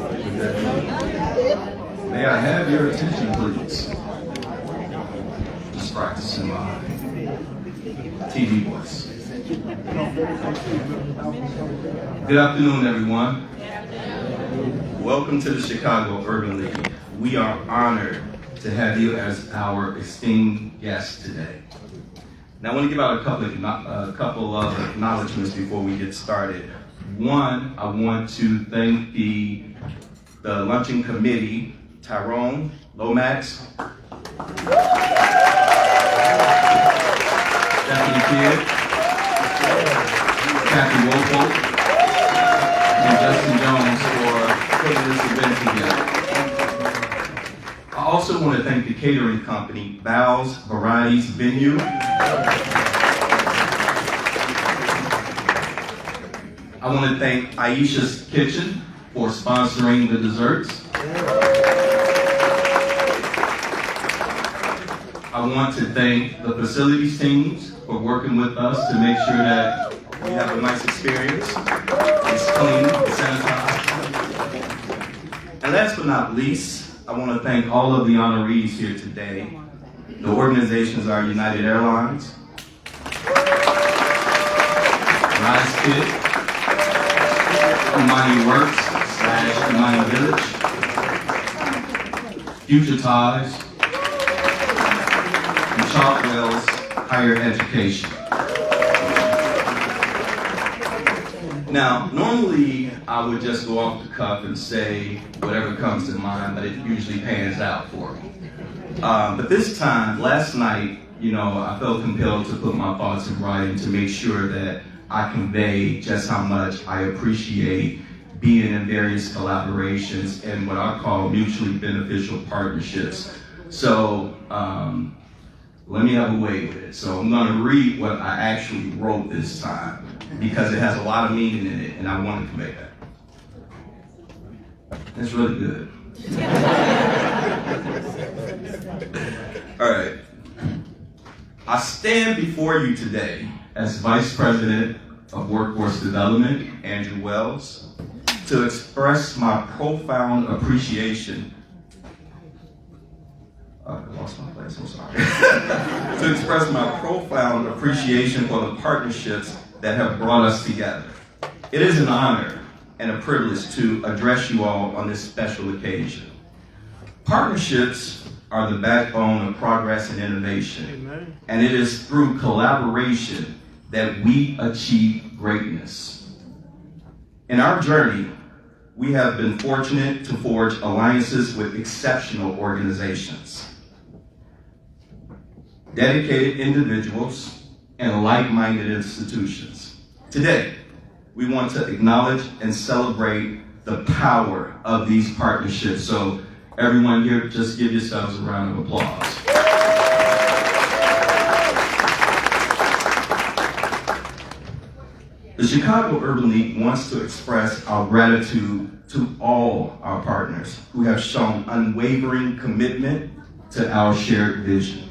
May I have your attention, please? Just practicing my TV voice. Good afternoon, everyone. Welcome to the Chicago Urban League. We are honored to have you as our esteemed guest today. Now, I want to give out a couple of acknowledgments before we get started. One, I want to thank the luncheon committee, Tyrone, Lomax, Stephanie Kidd, Kathy Wofolk, and Justin Jones for putting this event together. I also want to thank the catering company, Val's Varieties Venue. I want to thank Aisha's Kitchen for sponsoring the desserts. I want to thank the facilities teams for working with us to make sure that we have a nice experience. It's clean, it's sanitized. And last but not least, I want to thank all of the honorees here today. The organizations are United Airlines, Rise Kit, Imani Works / Imani Village, Future Ties, and Chartwell's Higher Education. Now, normally I would just go off the cuff and say whatever comes to mind, but it usually pans out for me. But this time, last night, I felt compelled to put my thoughts in writing to make sure that I convey just how much I appreciate being in various collaborations and what I call mutually beneficial partnerships. So let me have a way with it. So I'm going to read what I actually wrote this time because it has a lot of meaning in it and I want to convey that. That's really good. All right. I stand before you today as Vice President of Workforce Development, Andrew Wells, to express my profound appreciation. I lost my place, I'm sorry. To express my profound appreciation for the partnerships that have brought us together. It is an honor and a privilege to address you all on this special occasion. Partnerships are the backbone of progress and innovation. Amen. And it is through collaboration that we achieve greatness. In our journey, we have been fortunate to forge alliances with exceptional organizations, dedicated individuals, and like-minded institutions. Today, we want to acknowledge and celebrate the power of these partnerships. So everyone here, just give yourselves a round of applause. The Chicago Urban League wants to express our gratitude to all our partners who have shown unwavering commitment to our shared vision.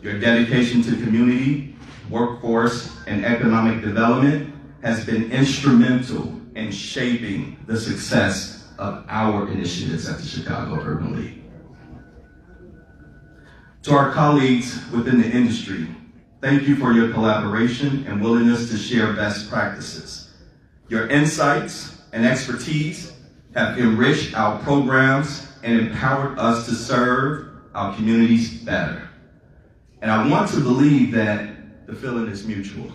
Your dedication to community, workforce, and economic development has been instrumental in shaping the success of our initiatives at the Chicago Urban League. To our colleagues within the industry, thank you for your collaboration and willingness to share best practices. Your insights and expertise have enriched our programs and empowered us to serve our communities better. And I want to believe that the feeling is mutual.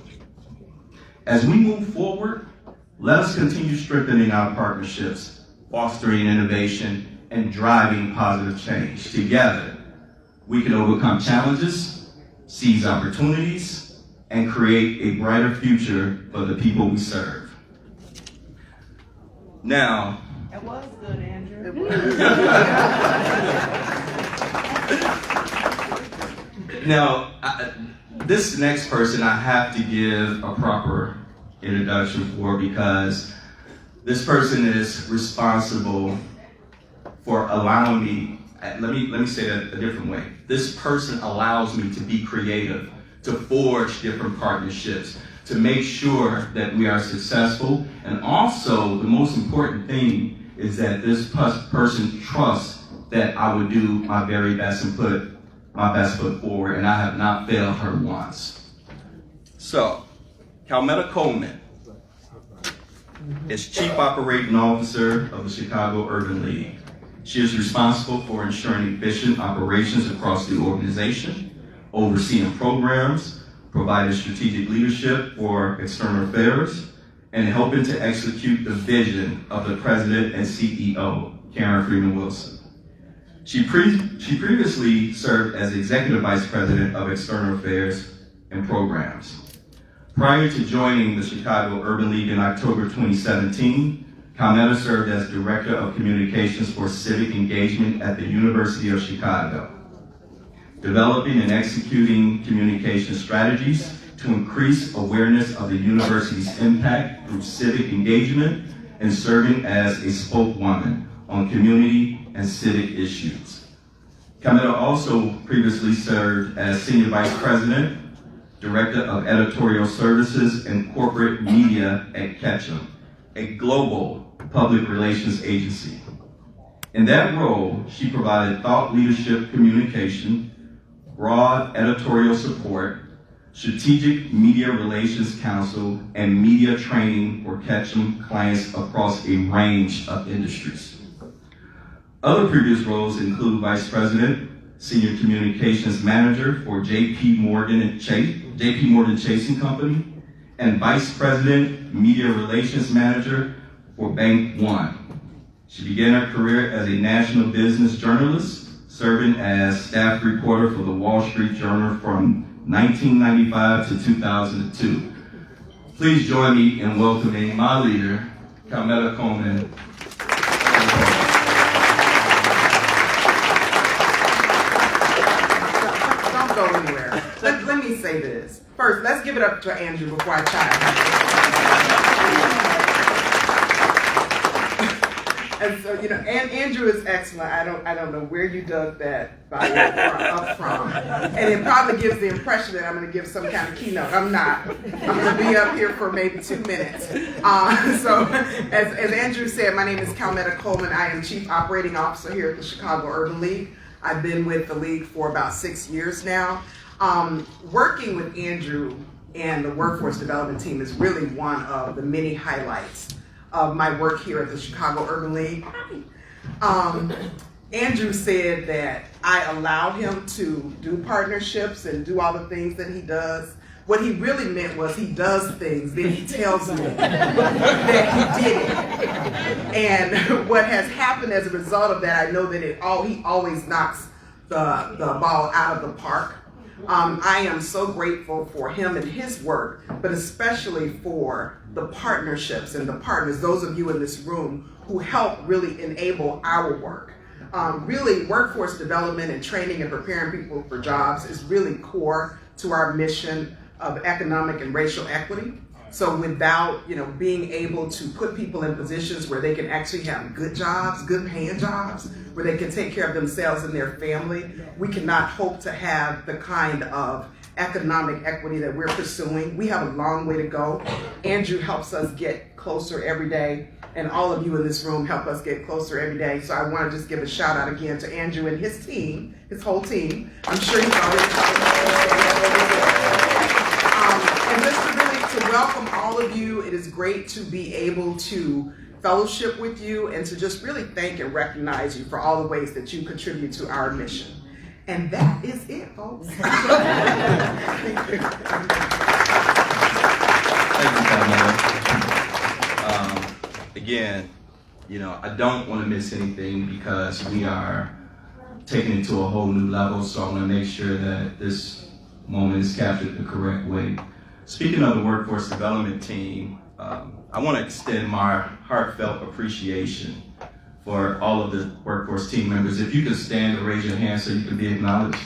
As we move forward, let us continue strengthening our partnerships, fostering innovation, and driving positive change. Together, we can overcome challenges, seize opportunities, and create a brighter future for the people we serve. Now, it was good, Andrew. Now, this next person I have to give a proper introduction for because this person is responsible for allowing me, let me say that a different way. This person allows me to be creative, to forge different partnerships, to make sure that we are successful. And also, the most important thing is that this person trusts that I would do my very best and put my best foot forward, and I have not failed her once. So, Calmetta Coleman is Chief Operating Officer of the Chicago Urban League. She is responsible for ensuring efficient operations across the organization, overseeing programs, providing strategic leadership for external affairs, and helping to execute the vision of the President and CEO, Karen Freeman Wilson. She previously served as Executive Vice President of External Affairs and Programs. Prior to joining the Chicago Urban League in October 2017, Calmetta served as Director of Communications for Civic Engagement at the University of Chicago, developing and executing communication strategies to increase awareness of the university's impact through civic engagement and serving as a spokeswoman on community and civic issues. Calmetta also previously served as Senior Vice President, Director of Editorial Services and Corporate Media at Ketchum, a global public relations agency. In that role, she provided thought leadership communication, broad editorial support, strategic media relations counsel, and media training for Ketchum clients across a range of industries. Other previous roles include Vice President, Senior Communications Manager for JP Morgan Chase & Company, and Vice President, Media Relations Manager for Bank One. She began her career as a national business journalist, serving as staff reporter for the Wall Street Journal from 1995 to 2002. Please join me in welcoming my leader, Calmetta Coleman. Don't go anywhere. Let me say this. First, let's give it up to Andrew before I chime. And so, and Andrew is excellent. I don't know where you dug that bio up from. And it probably gives the impression that I'm going to give some kind of keynote. I'm not. I'm going to be up here for maybe 2 minutes. So, as Andrew said, my name is Calmetta Coleman. I am Chief Operating Officer here at the Chicago Urban League. I've been with the league for about 6 years now. Working with Andrew and the workforce development team is really one of the many highlights of my work here at the Chicago Urban League. Andrew said that I allowed him to do partnerships and do all the things that he does. What he really meant was he does things, then he tells me that he did it. And what has happened as a result of that, I know that he always knocks the ball out of the park. I am so grateful for him and his work, but especially for the partnerships and the partners, those of you in this room who help really enable our work. Really, workforce development and training and preparing people for jobs is really core to our mission of economic and racial equity. So without, being able to put people in positions where they can actually have good jobs, good paying jobs, where they can take care of themselves and their family, we cannot hope to have the kind of economic equity that we're pursuing. We have a long way to go. Andrew helps us get closer every day, and all of you in this room help us get closer every day. So I want to just give a shout out again to Andrew and his team, his whole team. I'm sure he's already and just to welcome all of you. It is great to be able to fellowship with you and to just really thank and recognize you for all the ways that you contribute to our mission. And that is it, folks. Thank you, Calmetta. Again, I don't want to miss anything because we are taking it to a whole new level, so I want to make sure that this moment is captured the correct way. Speaking of the workforce development team, I want to extend my heartfelt appreciation for all of the workforce team members. If you could stand and raise your hand so you can be acknowledged.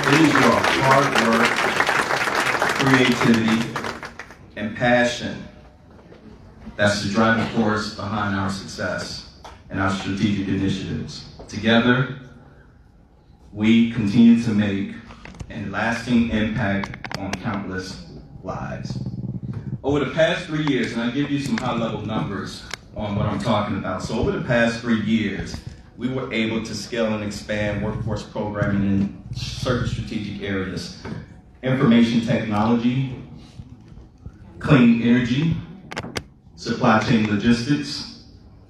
It is your hard work, creativity, and passion that's the driving force behind our success and our strategic initiatives. Together, we continue to make a lasting impact on countless lives. Over the past 3 years, and I'll give you some high-level numbers on what I'm talking about. So over the past 3 years, we were able to scale and expand workforce programming in certain strategic areas: information technology, clean energy, supply chain logistics,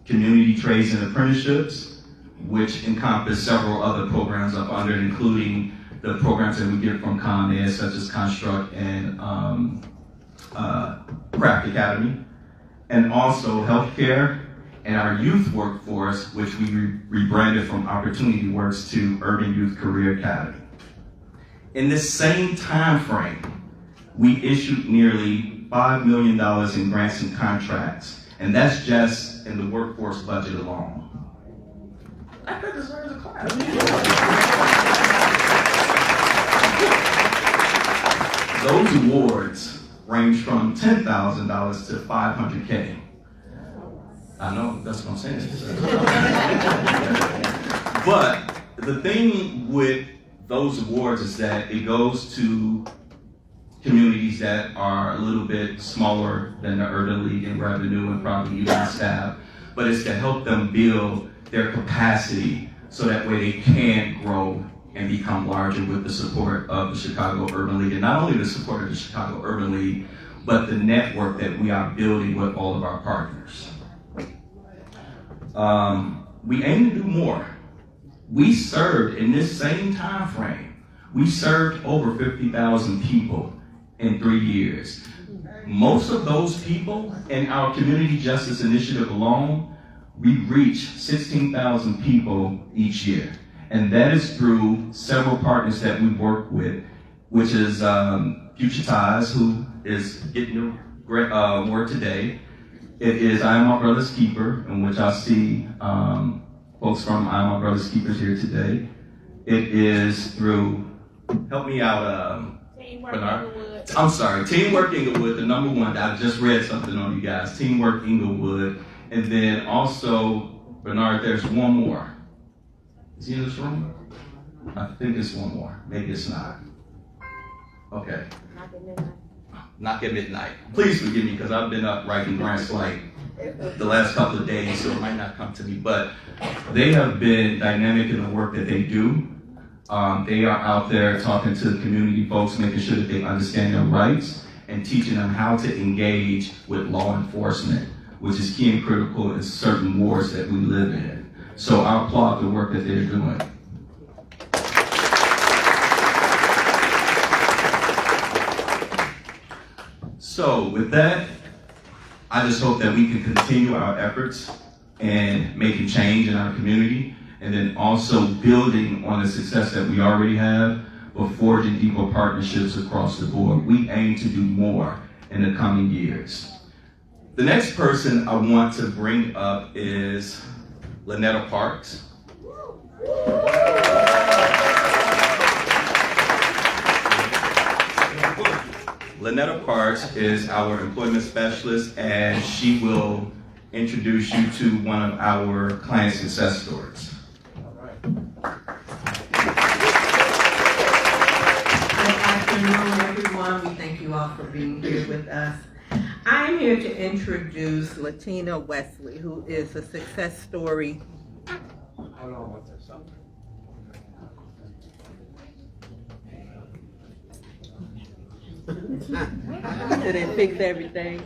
community trades and apprenticeships, which encompass several other programs up under, including the programs that we get from ComEd, such as Construct and Craft Academy, and also healthcare and our youth workforce, which we rebranded from Opportunity Works to Urban Youth Career Academy. In this same time frame, we issued nearly $5 million in grants and contracts, and that's just in the workforce budget alone. That deserves a clap. Those awards range from $10,000 to $500K. I know, that's what I'm saying. But the thing with those awards is that it goes to communities that are a little bit smaller than the Urban League in revenue and probably even staff, but it's to help them build their capacity so that way they can grow and become larger with the support of the Chicago Urban League. And not only the support of the Chicago Urban League, but the network that we are building with all of our partners. We aim to do more. We served, in this same time frame, we served over 50,000 people in 3 years. Most of those people in our Community Justice Initiative alone, we reach 16,000 people each year. And that is through several partners that we work with, which is Future Ties, who is getting the award today. It is I Am My Brother's Keeper, in which I see folks from I Am My Brother's Keepers here today. It is through, help me out, Bernard. I'm sorry, Teamwork Inglewood, the number one. I just read something on you guys. Teamwork Inglewood. And then also, Bernard, there's one more. Is he in this room? I think it's one more. Maybe it's not. Okay. Knock at midnight. Please forgive me, because I've been up writing grants like the last couple of days, so it might not come to me. But they have been dynamic in the work that they do. They are out there talking to the community folks, making sure that they understand their rights and teaching them how to engage with law enforcement, which is key and critical in certain wards that we live in. So I applaud the work that they're doing. So with that, I just hope that we can continue our efforts and making change in our community, and then also building on the success that we already have, but forging deeper partnerships across the board. We aim to do more in the coming years. The next person I want to bring up is Lynetta Parks. Lynetta Parks is our employment specialist, and she will introduce you to one of our client success stories. Good afternoon, everyone. We thank you all for being here with us. I am here to introduce Latina Wesley, who is a success story. Hold on one second. Did they fix everything?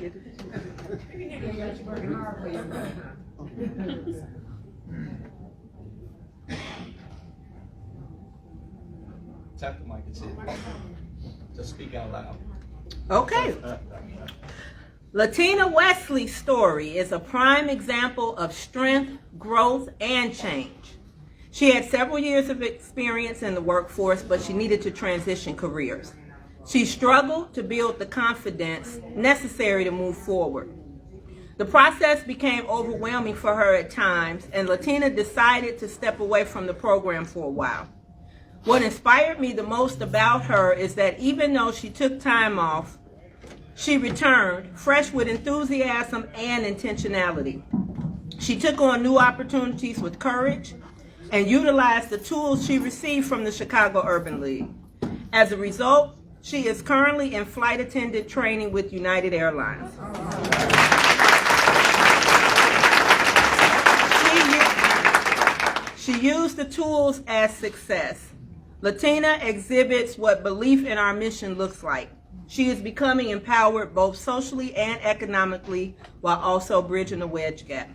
Tap the mic and see. Just speak out loud. Okay. Latina Wesley's story is a prime example of strength, growth, and change. She had several years of experience in the workforce, but she needed to transition careers. She struggled to build the confidence necessary to move forward. The process became overwhelming for her at times, and Latina decided to step away from the program for a while. What inspired me the most about her is that even though she took time off, she returned fresh with enthusiasm and intentionality. She took on new opportunities with courage and utilized the tools she received from the Chicago Urban League. As a result, She is currently in flight attendant training with United Airlines. She used the tools as success. Latina exhibits what belief in our mission looks like. She is becoming empowered both socially and economically while also bridging the wage gap.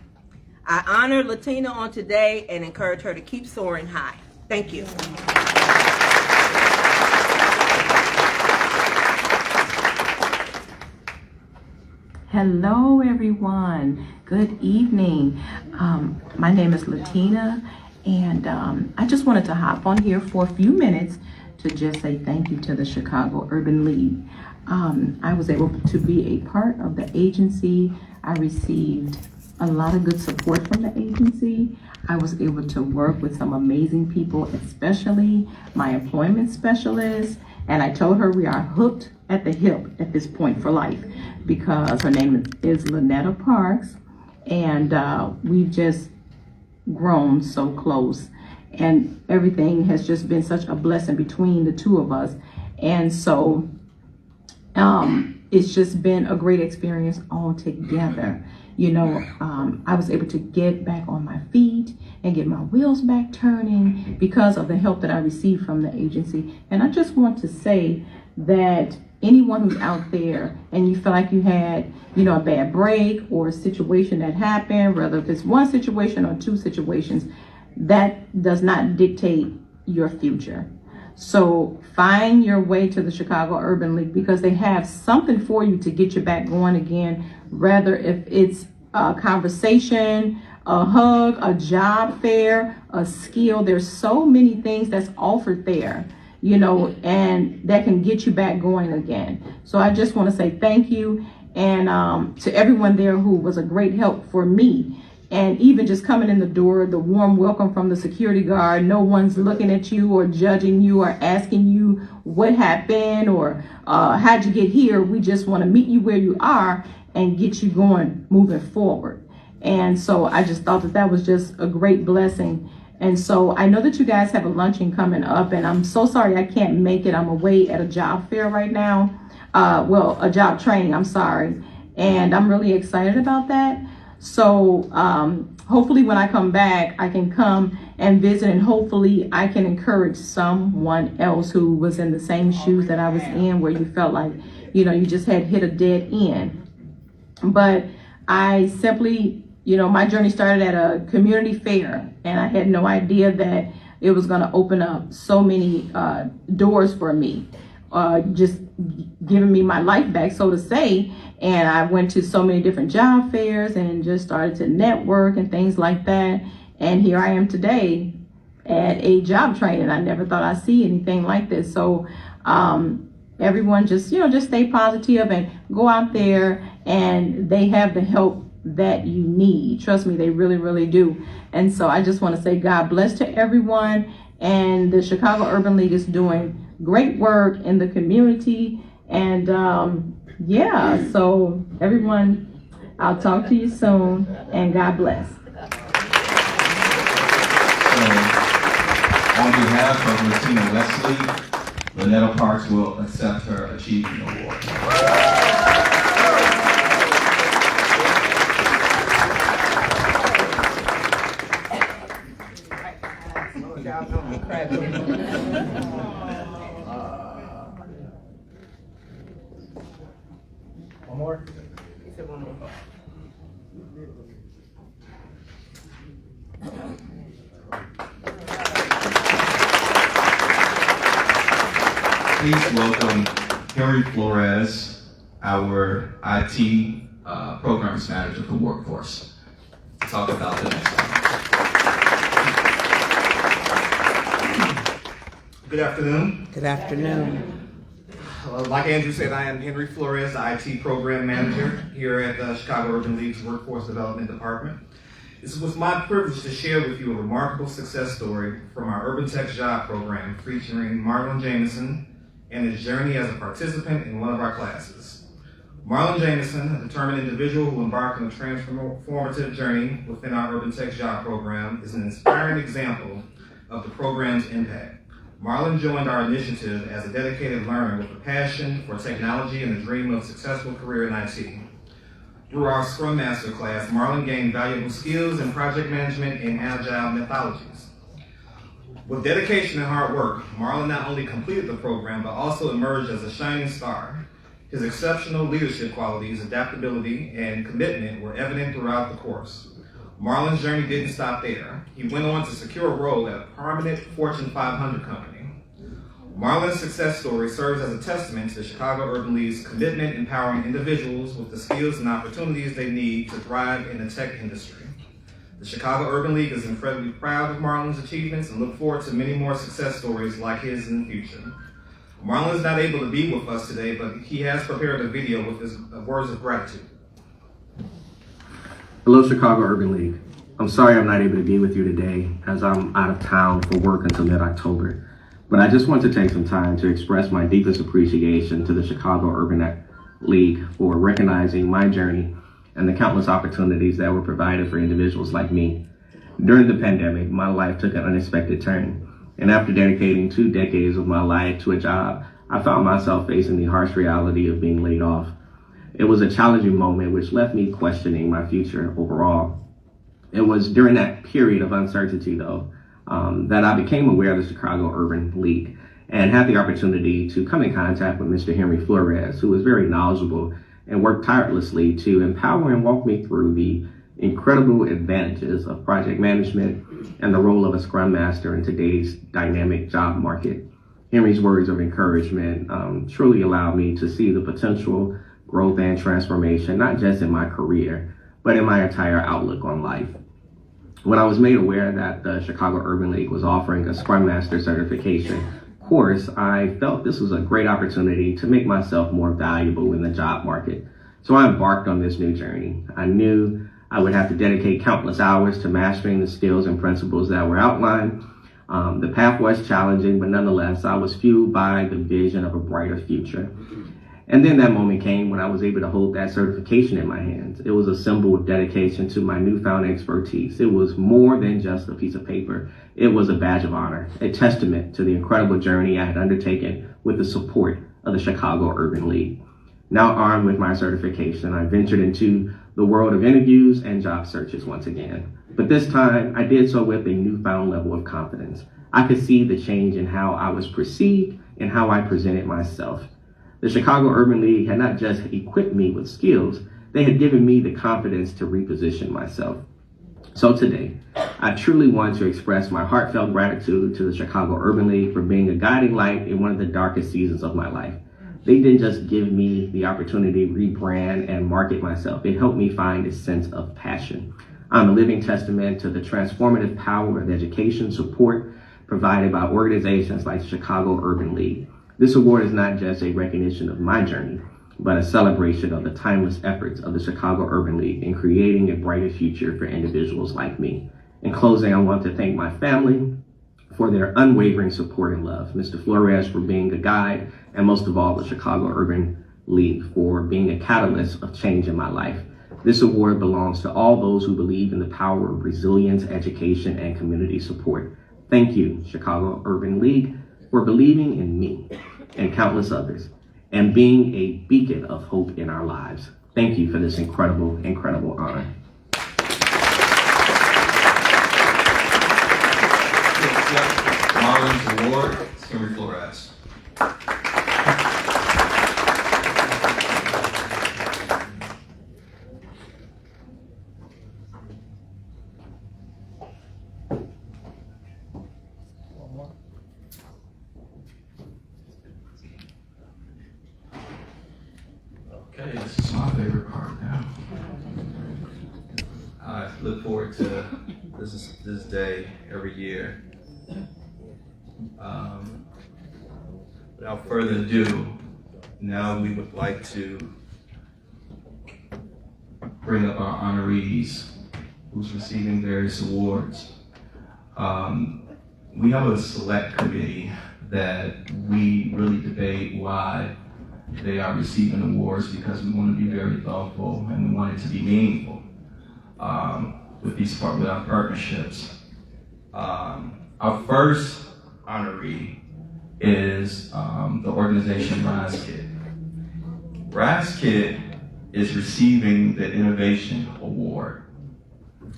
I honor Latina on today and encourage her to keep soaring high. Thank you. Hello, everyone. Good evening. My name is Latina, and I just wanted to hop on here for a few minutes to just say thank you to the Chicago Urban League. I was able to be a part of the agency. I received a lot of good support from the agency. I was able to work with some amazing people, especially my employment specialist. And I told her we are hooked at the hip at this point for life, because her name is Lynetta Parks, and we've just grown so close, and everything has just been such a blessing between the two of us. And so it's just been a great experience all together. You know, I was able to get back on my feet and get my wheels back turning because of the help that I received from the agency. And I just want to say that anyone who's out there and you feel like you had, you know, a bad break or a situation that happened, whether if it's one situation or two situations, that does not dictate your future. So find your way to the Chicago Urban League, because they have something for you to get you back going again, rather if it's a conversation, a hug, a job fair, a skill. There's so many things that's offered there, you know, and that can get you back going again. So I just want to say thank you, and to everyone there who was a great help for me. And even just coming in the door, the warm welcome from the security guard, no one's looking at you or judging you or asking you what happened or how'd you get here. We just want to meet you where you are and get you going, moving forward. And so I just thought that that was just a great blessing. And so I know that you guys have a luncheon coming up, and I'm so sorry I can't make it. I'm away at a job fair right now. Well, a job training, I'm sorry. And I'm really excited about that. So hopefully when I come back, I can come and visit, and hopefully I can encourage someone else who was in the same shoes that I was in, where you felt like, you know, you just had hit a dead end. But I simply, you know, my journey started at a community fair, and I had no idea that it was going to open up so many doors for me, just giving me my life back, so to say. And I went to so many different job fairs and just started to network and things like that. And here I am today at a job training. I never thought I'd see anything like this. So everyone just, you know, just stay positive and go out there, and they have the help that you need. Trust me, they really, really do. And so I just want to say God bless to everyone. And the Chicago Urban League is doing great work in the community. And yeah, so everyone, I'll talk to you soon, and God bless. So, on behalf of Latina Wesley, Lynetta Parks will accept her Achievement Award. One more? He said one more. Please welcome Henry Flores, our IT Programs Manager for Workforce, to talk about the next one. Good afternoon. Good afternoon. Like Andrew said, I am Henry Flores, the IT Program Manager here at the Chicago Urban League's Workforce Development Department. It was my privilege to share with you a remarkable success story from our Urban Tech Job Program featuring Marlon Jameson and his journey as a participant in one of our classes. Marlon Jameson, a determined individual who embarked on a transformative journey within our Urban Tech Job Program, is an inspiring example of the program's impact. Marlon joined our initiative as a dedicated learner with a passion for technology and a dream of a successful career in IT. Through our Scrum Master class, Marlon gained valuable skills in project management and agile methodologies. With dedication and hard work, Marlon not only completed the program, but also emerged as a shining star. His exceptional leadership qualities, adaptability, and commitment were evident throughout the course. Marlon's journey didn't stop there. He went on to secure a role at a prominent Fortune 500 company. Marlon's success story serves as a testament to the Chicago Urban League's commitment empowering individuals with the skills and opportunities they need to thrive in the tech industry. The Chicago Urban League is incredibly proud of Marlon's achievements and look forward to many more success stories like his in the future. Marlon is not able to be with us today, but he has prepared a video with his words of gratitude. Hello, Chicago Urban League. I'm sorry I'm not able to be with you today as I'm out of town for work until mid-October. But I just want to take some time to express my deepest appreciation to the Chicago Urban League for recognizing my journey and the countless opportunities that were provided for individuals like me. During the pandemic, my life took an unexpected turn. And after dedicating 2 decades of my life to a job, I found myself facing the harsh reality of being laid off. It was a challenging moment which left me questioning my future overall. It was during that period of uncertainty, though, that I became aware of the Chicago Urban League and had the opportunity to come in contact with Mr. Henry Flores, who was very knowledgeable and worked tirelessly to empower and walk me through the incredible advantages of project management and the role of a Scrum Master in today's dynamic job market. Henry's words of encouragement truly allowed me to see the potential growth and transformation, not just in my career, but in my entire outlook on life. When I was made aware that the Chicago Urban League was offering a Scrum Master certification course, I felt this was a great opportunity to make myself more valuable in the job market. So I embarked on this new journey. I knew I would have to dedicate countless hours to mastering the skills and principles that were outlined. The path was challenging, but nonetheless, I was fueled by the vision of a brighter future. And then that moment came when I was able to hold that certification in my hands. It was a symbol of dedication to my newfound expertise. It was more than just a piece of paper. It was a badge of honor, a testament to the incredible journey I had undertaken with the support of the Chicago Urban League. Now armed with my certification, I ventured into the world of interviews and job searches once again. But this time, I did so with a newfound level of confidence. I could see the change in how I was perceived and how I presented myself. The Chicago Urban League had not just equipped me with skills, they had given me the confidence to reposition myself. So today, I truly want to express my heartfelt gratitude to the Chicago Urban League for being a guiding light in one of the darkest seasons of my life. They didn't just give me the opportunity to rebrand and market myself. It helped me find a sense of passion. I'm a living testament to the transformative power of education support provided by organizations like the Chicago Urban League. This award is not just a recognition of my journey, but a celebration of the timeless efforts of the Chicago Urban League in creating a brighter future for individuals like me. In closing, I want to thank my family for their unwavering support and love, Mr. Flores for being a guide, and most of all, the Chicago Urban League for being a catalyst of change in my life. This award belongs to all those who believe in the power of resilience, education, and community support. Thank you, Chicago Urban League, for believing in me and countless others, and being a beacon of hope in our lives. Thank you for this incredible, incredible honor. Marlon's award, Henry Flores. Okay, this is my favorite part now. I look forward to this day every year. Without further ado, now we would like to bring up our honorees who's receiving various awards. We have a select committee that we really debate why they are receiving awards, because we want to be very thoughtful and we want it to be meaningful with our partnerships. Our first honoree is the organization Rise Kit. Rise Kit is receiving the Innovation Award.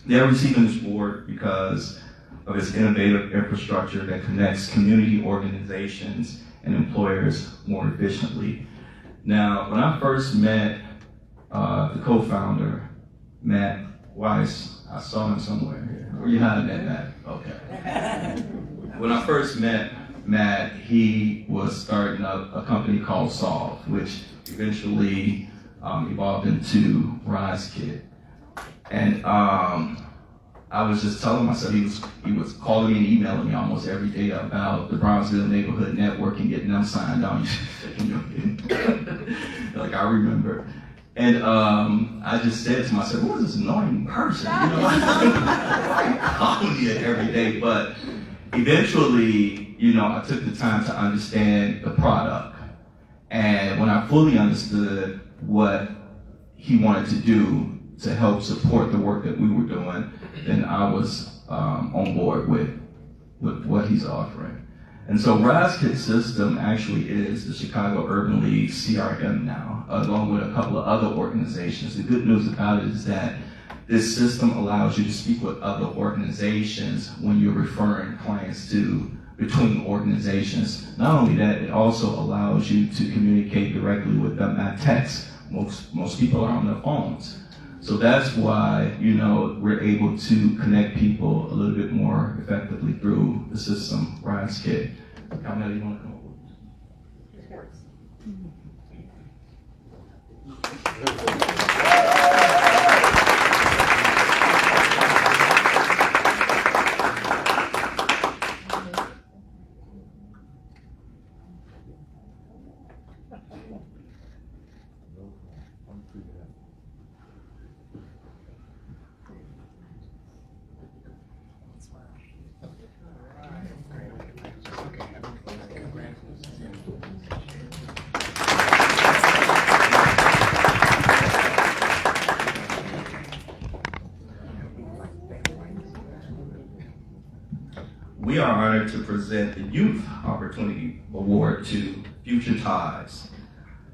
They're receiving this award because of its innovative infrastructure that connects community organizations and employers more efficiently. Now, when I first met the co-founder, Matt Weiss, I saw him somewhere here. Where you hiding at, Matt? Okay. When I first met Matt, he was starting up a company called Solve, which eventually evolved into Rise Kit. And I was just telling myself, he was calling me and emailing me almost every day about the Brownsville Neighborhood Network and getting them signed on. Like, I remember. And I just said to myself, who is this annoying person? You know, why are you calling me every day? But eventually, you know, I took the time to understand the product. And when I fully understood what he wanted to do to help support the work that we were doing, then I was on board with what he's offering. And so Rise Kit System actually is the Chicago Urban League CRM now, along with a couple of other organizations. The good news about it is that this system allows you to speak with other organizations when you're referring clients between organizations. Not only that, it also allows you to communicate directly with them by text. Most people are on their phones. So that's why, you know, we're able to connect people a little bit more effectively through the system, Rise Kit. How many you want to come up with? It works. We are honored to present the Youth Opportunity Award to Future Ties.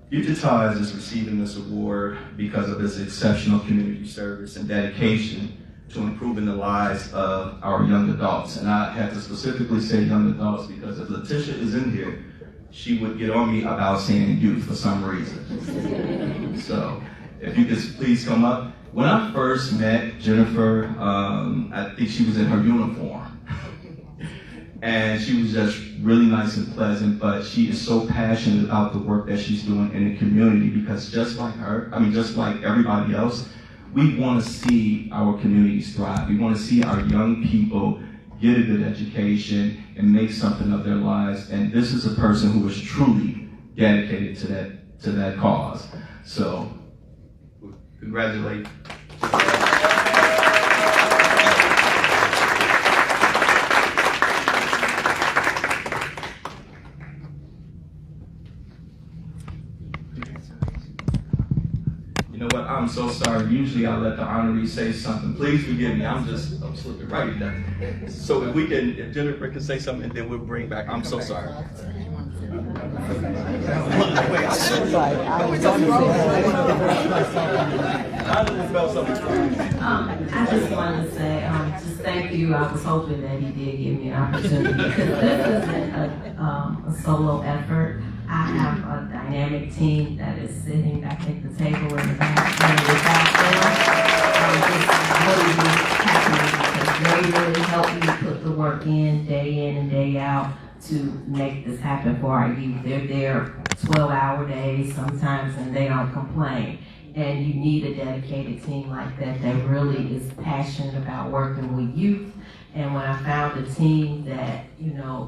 Future Ties is receiving this award because of its exceptional community service and dedication to improving the lives of our young adults. And I have to specifically say young adults because if Letitia is in here, she would get on me about saying youth for some reason. So if you could please come up. When I first met Jennifer, I think she was in her uniform. And she was just really nice and pleasant, but she is so passionate about the work that she's doing in the community because just like her, just like everybody else, we want to see our communities thrive. We want to see our young people get a good education and make something of their lives. And this is a person who is truly dedicated to that cause. So, congratulate. You know what? I'm so sorry. Usually I let the honoree say something. Please forgive me. I'm slipping right in. So if Jennifer can say something, and then we'll bring back. I'm so sorry. I just want to say, just thank you. I was hoping that he did give me an opportunity because this isn't a solo effort. I have a dynamic team that is sitting back at the table in the back, and without them, it's really happening because they really help me put the work in and day out to make this happen for our youth. They're there 12-hour days sometimes, and they don't complain. And you need a dedicated team like that really is passionate about working with youth. And when I found a team that,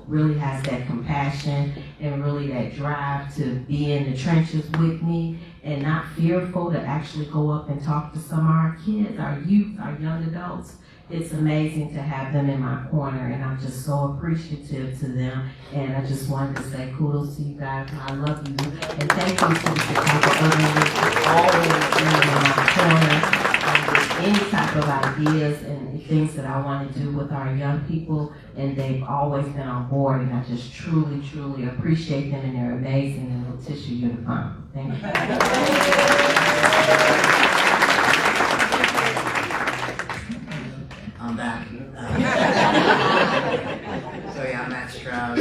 really has that compassion and really that drive to be in the trenches with me and not fearful to actually go up and talk to some of our kids, our youth, our young adults, it's amazing to have them in my corner, and I'm just so appreciative to them. And I just wanted to say kudos to you guys. I love you. And thank you to the Chicago Urban League for always being in my corner with any type type of ideas and things that I want to do with our young people, and they've always been on board, and I just truly, truly appreciate them, and they're amazing, and Letitia, you're the bomb. Thank you. I'm back. So yeah, I'm Matt Strauss,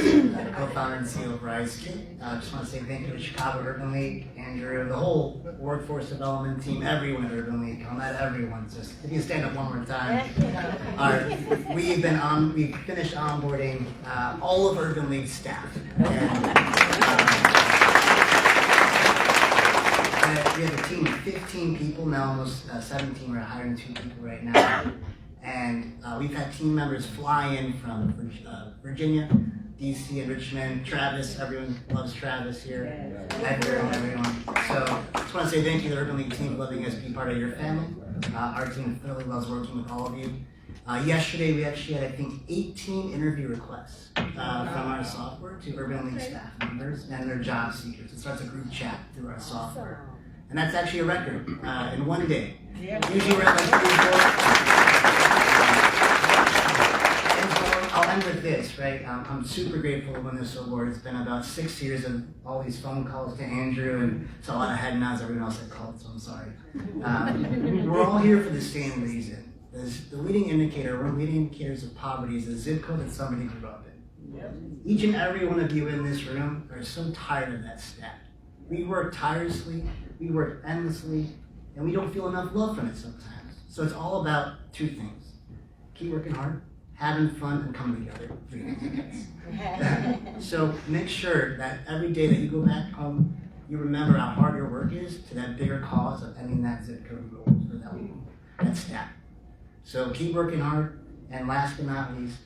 co-founder and CEO of Rise. Just want to say thank you to Chicago Urban League, Andrew, the whole workforce development team, everyone at Urban League. Not everyone, just if you stand up one more time. We've finished onboarding all of Urban League staff. We have a team of 15 people now, almost 17. We're hiring 2 people right now. And we've had team members fly in from Virginia, DC, and Richmond. Travis, everyone loves Travis here. Edgar and everyone. So I just want to say thank you to the Urban League team for letting us be part of your family. Our team really loves working with all of you. Yesterday we actually had, I think, 18 interview requests from our software to Urban League staff members and their job seekers. It starts a group chat through our software. And that's actually a record in one day. Usually we're at like 3 or 4. I'll end with this, right? I'm super grateful to win this award. It's been about 6 years of all these phone calls to Andrew, and it's a lot of head nods everyone else had called, so I'm sorry. We're all here for the same reason. The leading indicator, one of the leading indicators of poverty is the zip code that somebody grew up in. Each and every one of you in this room are so tired of that stat. We work tirelessly, we work endlessly, and we don't feel enough love from it sometimes. So it's all about 2 things. Keep working hard, having fun, and coming together. 3 things. So make sure that every day that you go back home, you remember how hard your work is to that bigger cause of ending that zip code goal, or that stat. So keep working hard, and last but not least,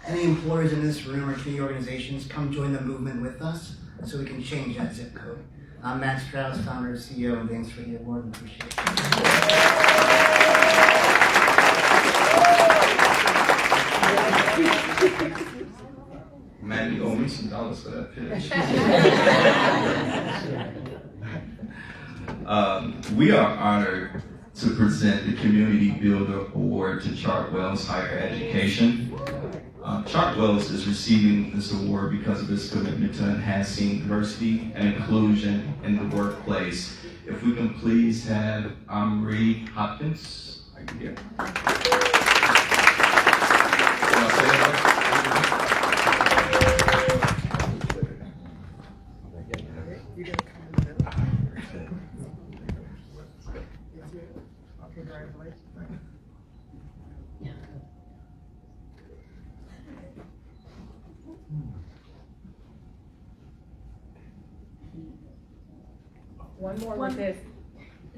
any employers in this room or community organizations, come join the movement with us so we can change that zip code. I'm Matt Strauss, founder and CEO, and thanks for the award and appreciate it. Man, you owe me some dollars for that pitch. We are honored to present the Community Builder Award to Chartwell's Higher Education. Chartwell's is receiving this award because of its commitment to enhancing diversity and inclusion in the workplace. If we can please have Marie Hopkins right here. One more with this.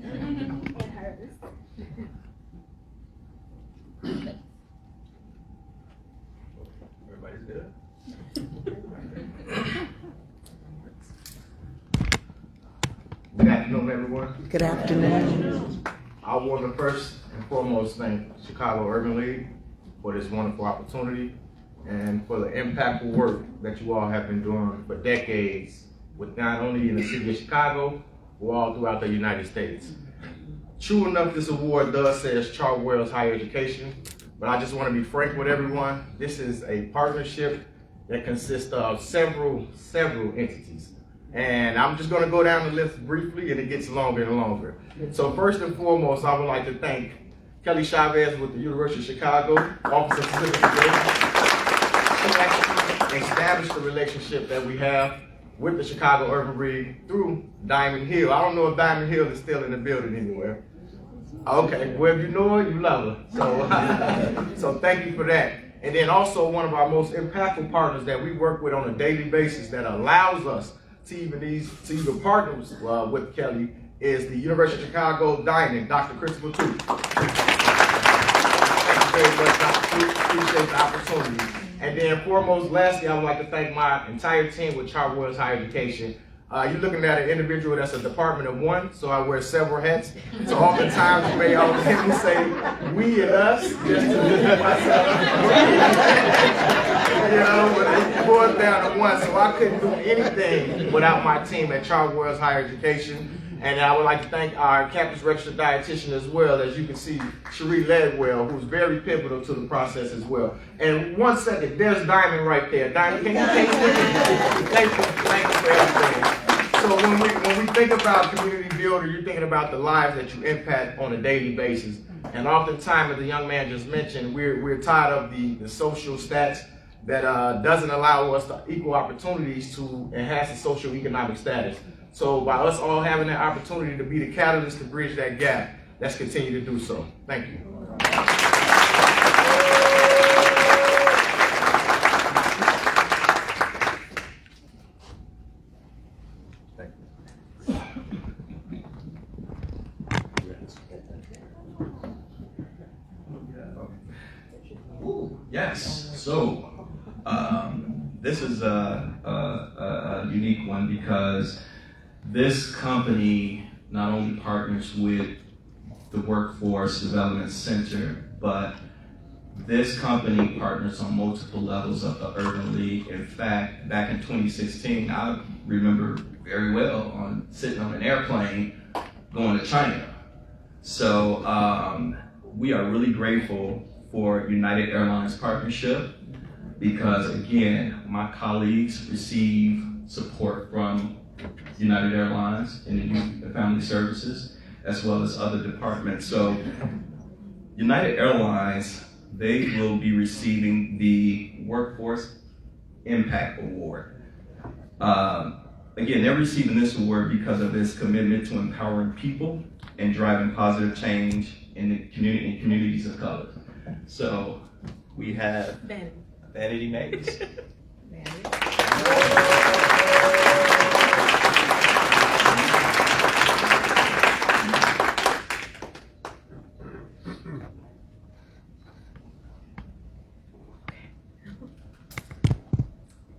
And hers. Everybody's good? Good afternoon, everyone. Good afternoon. I want to first and foremost thank Chicago Urban League for this wonderful opportunity and for the impactful work that you all have been doing for decades, with not only in the city of Chicago, but all throughout the United States. True enough, this award does say it's Chartwell's Higher Education, but I just want to be frank with everyone. This is a partnership that consists of several entities. And I'm just going to go down the list briefly, and it gets longer and longer. So first and foremost, I would like to thank Kelly Chavez with the University of Chicago, Office of Civic Engagement. She actually established the relationship that we have with the Chicago Urban League through Diamond Hill. I don't know if Diamond Hill is still in the building anywhere. Okay, well, if you know her, you love her. So thank you for that. And then also one of our most impactful partners that we work with on a daily basis that allows us to even partner with Kelly is the University of Chicago Dining, Dr. Christopher Tooth. Thank you very much, Dr. Tooth. Appreciate the opportunity. And then foremost, lastly, I would like to thank my entire team with Chartwell's Higher Education. You're looking at an individual that's a department of one, so I wear several hats. So oftentimes you may always hear me say we and us, just to lift myself. But it boils down to one, so I couldn't do anything without my team at Chartwell's Higher Education. And I would like to thank our campus registered dietitian as well. As you can see, Cherie Ledwell, who's very pivotal to the process as well. And 1 second, there's Diamond right there. Diamond, can you thank you for everything. So when we think about community builder, you're thinking about the lives that you impact on a daily basis. And oftentimes, as the young man just mentioned, we're tired of the social stats that doesn't allow us the equal opportunities to enhance the social economic status. So by us all having that opportunity to be the catalyst to bridge that gap, let's continue to do so. Thank you. Yes. So this is a unique one because this company not only partners with the Workforce Development Center, but this company partners on multiple levels of the Urban League. In fact, back in 2016, I remember very well sitting on an airplane going to China. So we are really grateful for United Airlines partnership because, again, my colleagues receive support from United Airlines in the Youth and Family Services, as well as other departments. So United Airlines, they will be receiving the Workforce Impact Award. Again, they're receiving this award because of its commitment to empowering people and driving positive change in the community and communities of color. So we have Vanity Mays.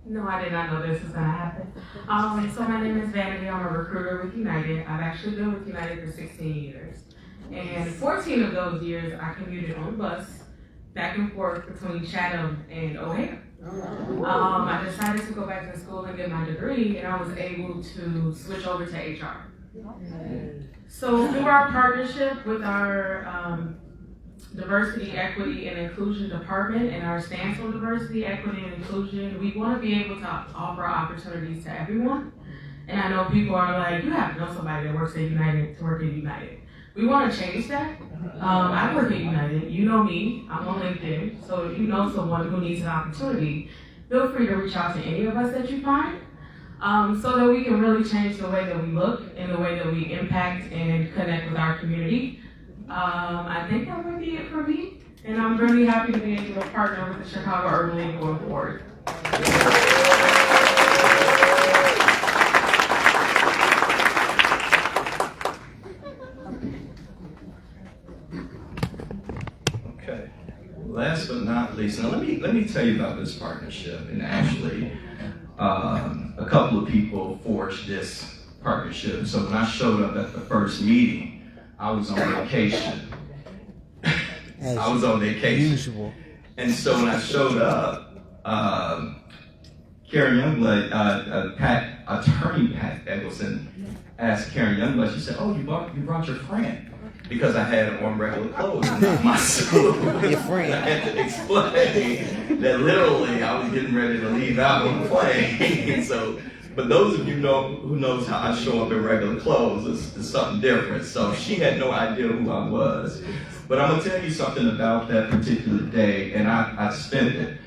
No, I did not know this was going to happen. So my name is Vanity. I'm a recruiter with United. I've actually been with United for 16 years. And 14 of those years, I commuted on bus back and forth between Chatham and O'Hare. I decided to go back to school and get my degree, and I was able to switch over to HR. So through our partnership with our Diversity, Equity, and Inclusion Department and our stance on diversity, equity, and inclusion, we want to be able to offer opportunities to everyone. And I know people are like, you have to know somebody that works at United to work at United. We want to change that. I work at United. You know me. I'm on LinkedIn. So if you know someone who needs an opportunity, feel free to reach out to any of us that you find so that we can really change the way that we look and the way that we impact and connect with our community. I think that would be it for me. And I'm really happy to be able to partner with the Chicago Urban League going forward. Last but not least, now let me tell you about this partnership. And actually, a couple of people forged this partnership. So when I showed up at the first meeting, I was on vacation. I was on vacation. Usual. And so when I showed up, Karen Youngblood, attorney Pat Eggleston asked Karen Youngblood, she said, "Oh, you brought your friend." Because I had on regular clothes and not my suit. Your friend. I had to explain that literally I was getting ready to leave out on the plane. So, but those of you who knows how I show up in regular clothes, it's something different. So she had no idea who I was. But I'm gonna tell you something about that particular day, and I spent it.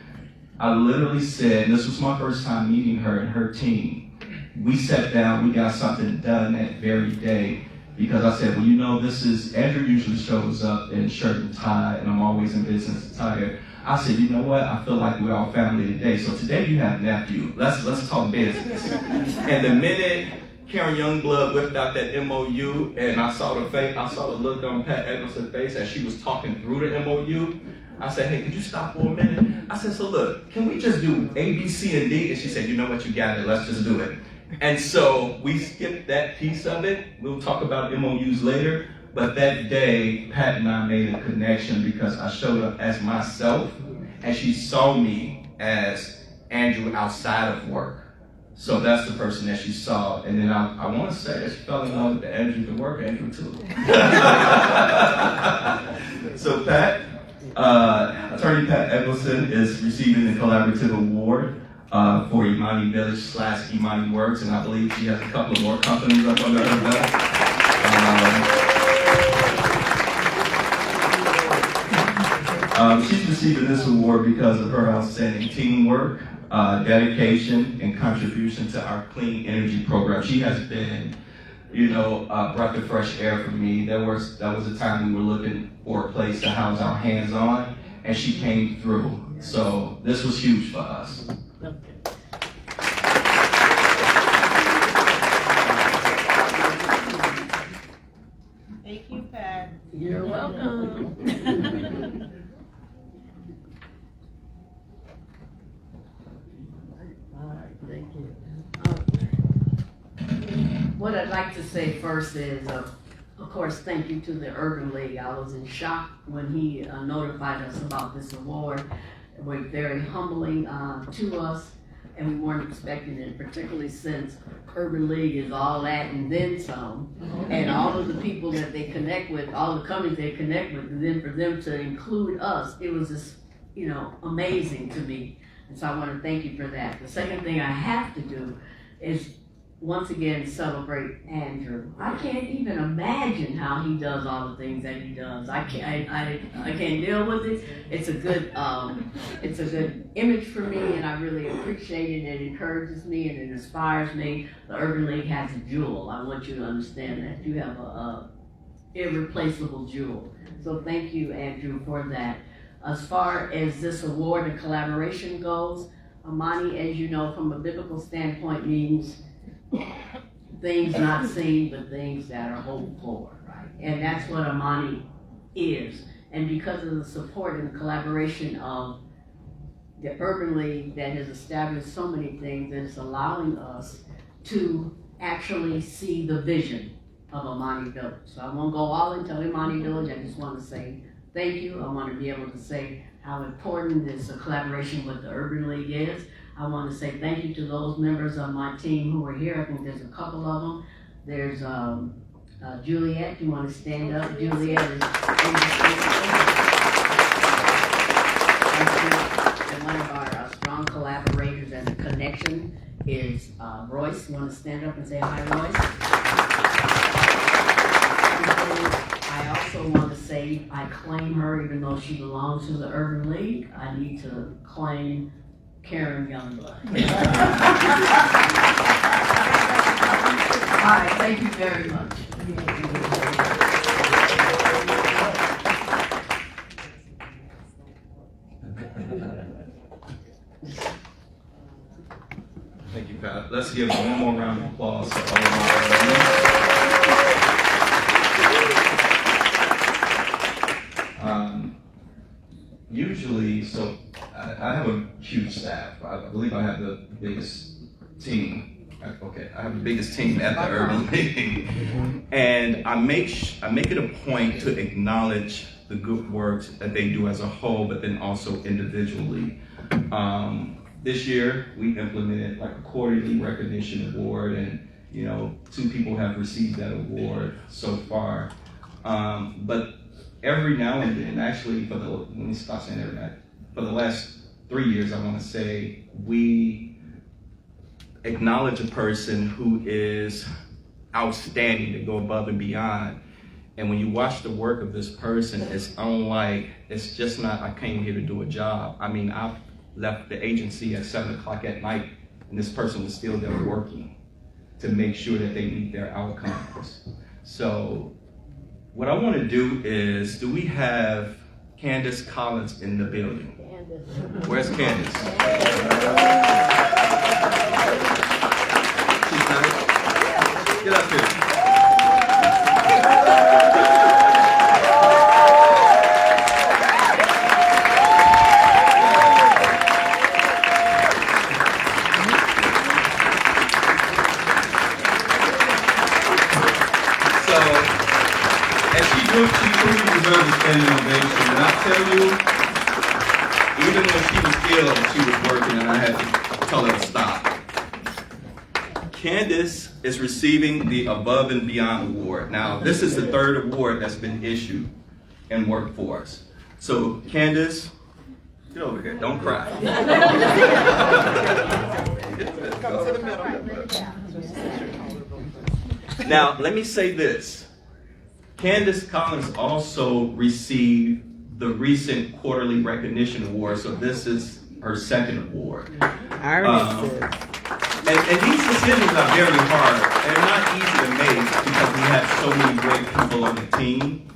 I literally said, this was my first time meeting her and her team. We sat down, we got something done that very day. Because I said, well, you know, Andrew usually shows up in shirt and tie, and I'm always in business attire. I said, you know what? I feel like we're all family today. So today you have nephew. Let's talk business. And the minute Karen Youngblood whipped out that MOU, and I saw the look on Pat Eggleston's face as she was talking through the MOU. I said, hey, could you stop for a minute? I said, so look, can we just do A, B, C, and D? And she said, you know what? You got it. Let's just do it. And so we skipped that piece of it. We'll talk about MOUs later. But that day, Pat and I made a connection because I showed up as myself and she saw me as Andrew outside of work. So that's the person that she saw. And then I want to say that she fell in love with Andrew, the work Andrew too. So Pat, Attorney Pat Eggleston is receiving the Collaborative Award for Imani Village / Imani Works, and I believe she has a couple of more companies up under her belt. She's receiving this award because of her outstanding teamwork, dedication, and contribution to our clean energy program. She has been, a breath of fresh air for me. That was a time we were looking for a place to house our hands on, and she came through. So this was huge for us. Thank you, Pat. You're welcome. All right, thank you. What I'd like to say first is, of course, thank you to the Urban League. I was in shock when he notified us about this award. It was very humbling to us, and we weren't expecting it, particularly since Urban League is all that and then some, and all of the people that they connect with, all the companies they connect with, and then for them to include us, it was just, amazing to me. And so I want to thank you for that. The second thing I have to do is once again celebrate Andrew. I can't even imagine how he does all the things that he does. I can't deal with it. It's a good image for me, and I really appreciate it. It encourages me and it inspires me. The Urban League has a jewel. I want you to understand that you have a irreplaceable jewel. So thank you, Andrew, for that. As far as this award and collaboration goes, Amani, as you know, from a biblical standpoint, means things not seen, but things that are hoped for, right? And that's what Amani is. And because of the support and the collaboration of the Urban League that has established so many things, and it's allowing us to actually see the vision of Amani Village. So I won't go all into Amani Village. I just want to say thank you. I want to be able to say how important this collaboration with the Urban League is. I want to say thank you to those members of my team who are here. I think there's a couple of them. There's Juliet. You want to stand up? Juliet is and one of our strong collaborators and a connection is Royce. You want to stand up and say hi, Royce? I also want to say I claim her even though she belongs to the Urban League. I need to claim Karen Youngblood. All right, thank you very much. Thank you, Pat. Let's give one more round of applause for all of our usually, so I have a huge staff. I believe I have the biggest team. Okay, I have the biggest team at the Urban League, and I make it a point to acknowledge the good work that they do as a whole, but then also individually. This year, we implemented like a quarterly recognition award, and 2 people have received that award so far. But every now and then, actually, let me stop saying every night. For the last 3 years, I want to say, we acknowledge a person who is outstanding, to go above and beyond. And when you watch the work of this person, it's just not, I came here to do a job. I mean, I've left the agency at 7 o'clock at night, and this person was still there working to make sure that they meet their outcomes. So what I want to do is, do we have Candace Collins in the building? Where's Candace? She's nice. Get up here. She truly deserves a standing ovation, and I tell you, even when she was ill, she was working, and I had to tell her to stop. Candace is receiving the Above and Beyond Award. Now, this is the third award that's been issued in workforce. So, Candace, get over here, don't cry. Come to the middle. Now, let me say this. Candace Collins also received the recent Quarterly Recognition Award, so this is her second award. And these decisions are very hard. They're not easy to make because we have so many great people on the team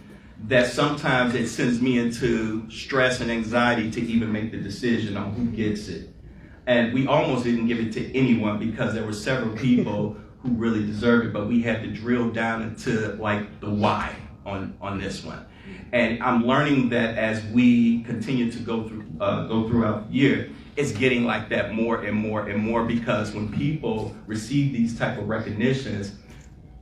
that sometimes it sends me into stress and anxiety to even make the decision on who gets it. And we almost didn't give it to anyone because there were several people who really deserved it, but we had to drill down into like the why on this one. And I'm learning that as we continue to go throughout the year, it's getting like that more and more and more, because when people receive these type of recognitions,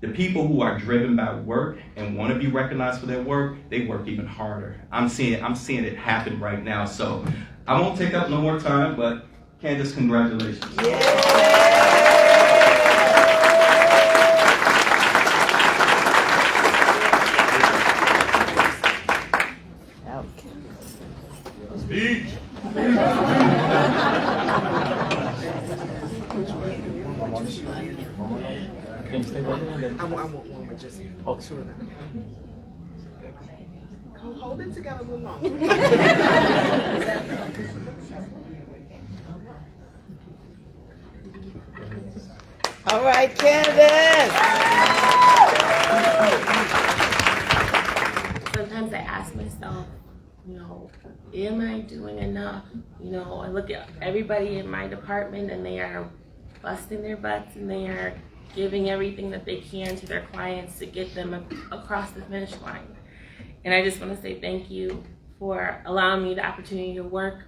the people who are driven by work and want to be recognized for their work, they work even harder. I'm seeing it happen right now. So I won't take up no more time, but Candace, congratulations. Speech. I want one with just sure. Hold it together a little longer. All right, Candace. Sometimes I ask myself, am I doing enough? I look at everybody in my department and they are busting their butts and they are giving everything that they can to their clients to get them across the finish line. And I just want to say thank you for allowing me the opportunity to work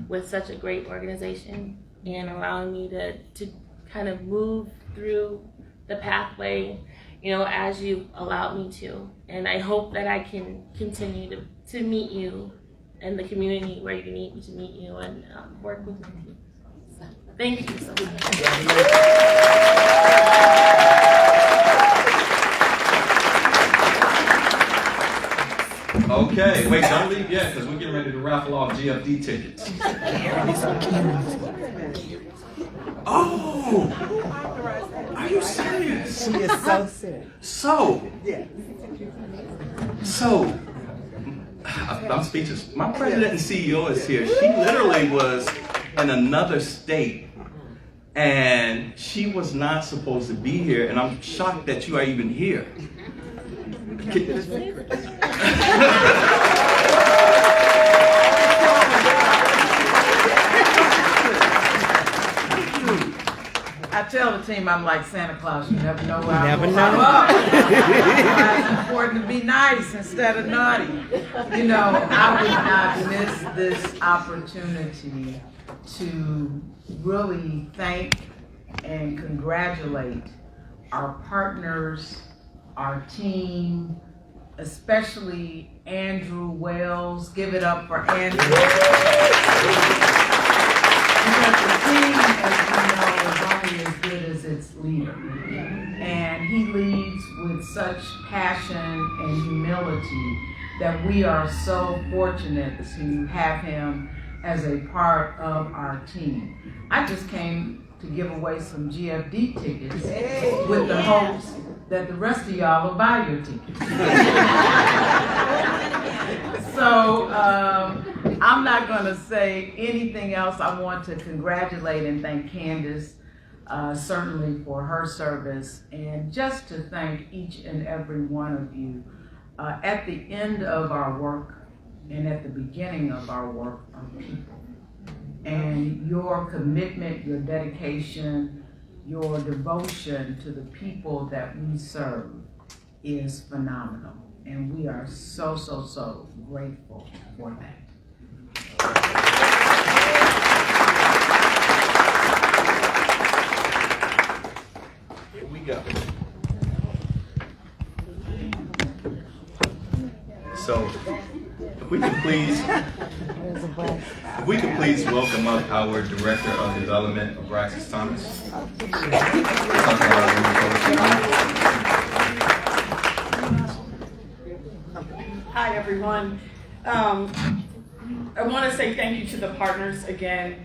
with such a great organization and allowing me to kind of move through the pathway, as you allowed me to. And I hope that I can continue to meet you in the community where you need me to meet you and work with you. So, thank you so much. Okay, wait, don't leave yet, because we're getting ready to raffle off GFD tickets. Oh! Are you serious? She is so serious. So, I'm speechless. My president and CEO is here. She literally was in another state, and she was not supposed to be here, and I'm shocked that you are even here. I tell the team I'm like Santa Claus. You never know where I'm Never going. know. It's important to be nice instead of naughty. I would not miss this opportunity to really thank and congratulate our partners, our team, especially Andrew Wells. Give it up for Andrew. Because the team, as we know, is only as good as its leader. And he leads with such passion and humility that we are so fortunate to have him as a part of our team. I just came to give away some GFD tickets with the hopes that the rest of y'all will buy your tickets. So I'm not going to say anything else. I want to congratulate and thank Candace, certainly for her service, and just to thank each and every one of you. At the end of our work and at the beginning of our work are people. And your commitment, your dedication, your devotion to the people that we serve is phenomenal. And we are so, so, so grateful for that. Here we go. So, If we could please welcome up our Director of Development, Braxis Thomas. Hi, everyone. I want to say thank you to the partners again.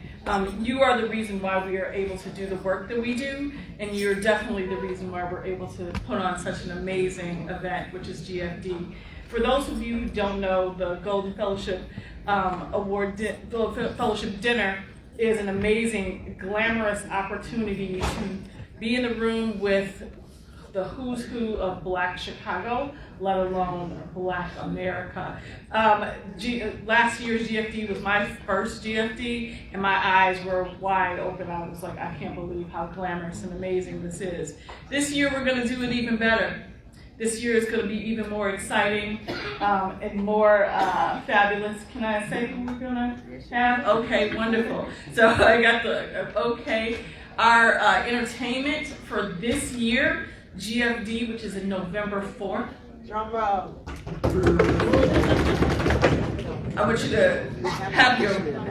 You are the reason why we are able to do the work that we do, and you're definitely the reason why we're able to put on such an amazing event, which is GFD. For those of you who don't know, the Golden Fellowship Fellowship Dinner is an amazing, glamorous opportunity to be in the room with the who's who of Black Chicago, let alone Black America. Last year's GFD was my first GFD, and my eyes were wide open. I was like, I can't believe how glamorous and amazing this is. This year we're gonna do it even better. This year is gonna be even more exciting and more fabulous. Can I say who we're gonna have? Okay, wonderful. So I got the, okay. Our entertainment for this year, GFD, which is in November 4th. Drum roll. I want you to have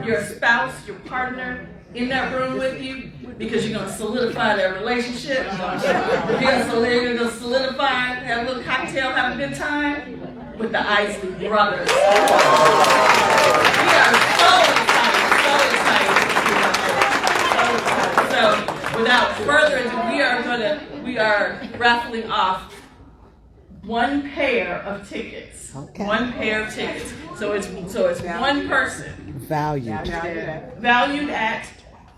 your spouse, your partner in that room with you, because you're going to solidify that relationship. You're going to solidify, have a little cocktail, have a good time with the Isley Brothers. We are so excited. So without further ado, we are raffling off one pair of tickets. Okay. One pair of tickets. So it's one person. Valued at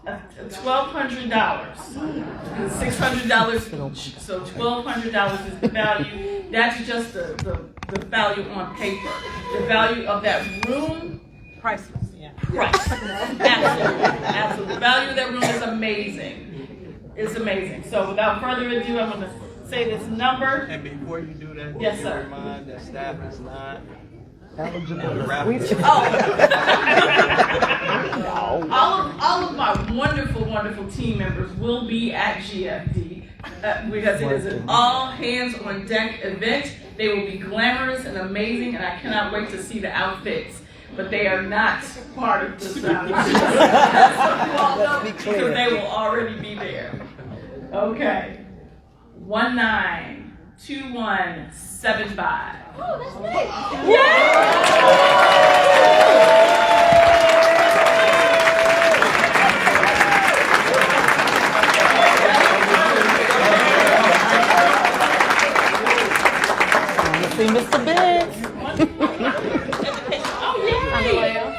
$1,200. $600. So $1,200 is the value. That's just the value on paper. The value of that room. Priceless. Yeah. Priceless. Absolutely. The value of that room is amazing. It's amazing. So without further ado, I'm going to say this number. And before you do that, yes, sir. Remind that staff is not eligible. All of my wonderful team members will be at GFD because it is an all hands on deck event. They will be glamorous and amazing, and I cannot wait to see the outfits. But they are not part of this because they will already be there. Okay. 192175. Oh, that's nice. Let's see Mr. Biggs.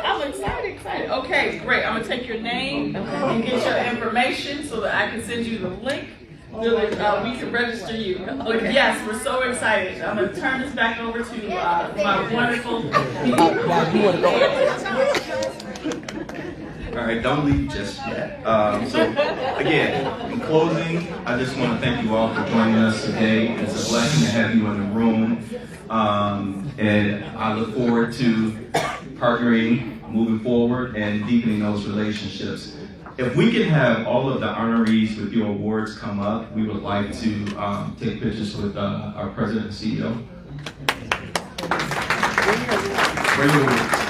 I'm excited. Okay, great. I'm gonna take your name and get your information so that I can send you the link. We can register you. But yes, we're so excited. I'm gonna turn this back over to my wonderful All right, don't leave just yet. So again, in closing, I just want to thank you all for joining us today. It's a blessing to have you in the room. And I look forward to partnering, moving forward, and deepening those relationships. If we can have all of the honorees with your awards come up, we would like to take pictures with our president and CEO. Bring your awards.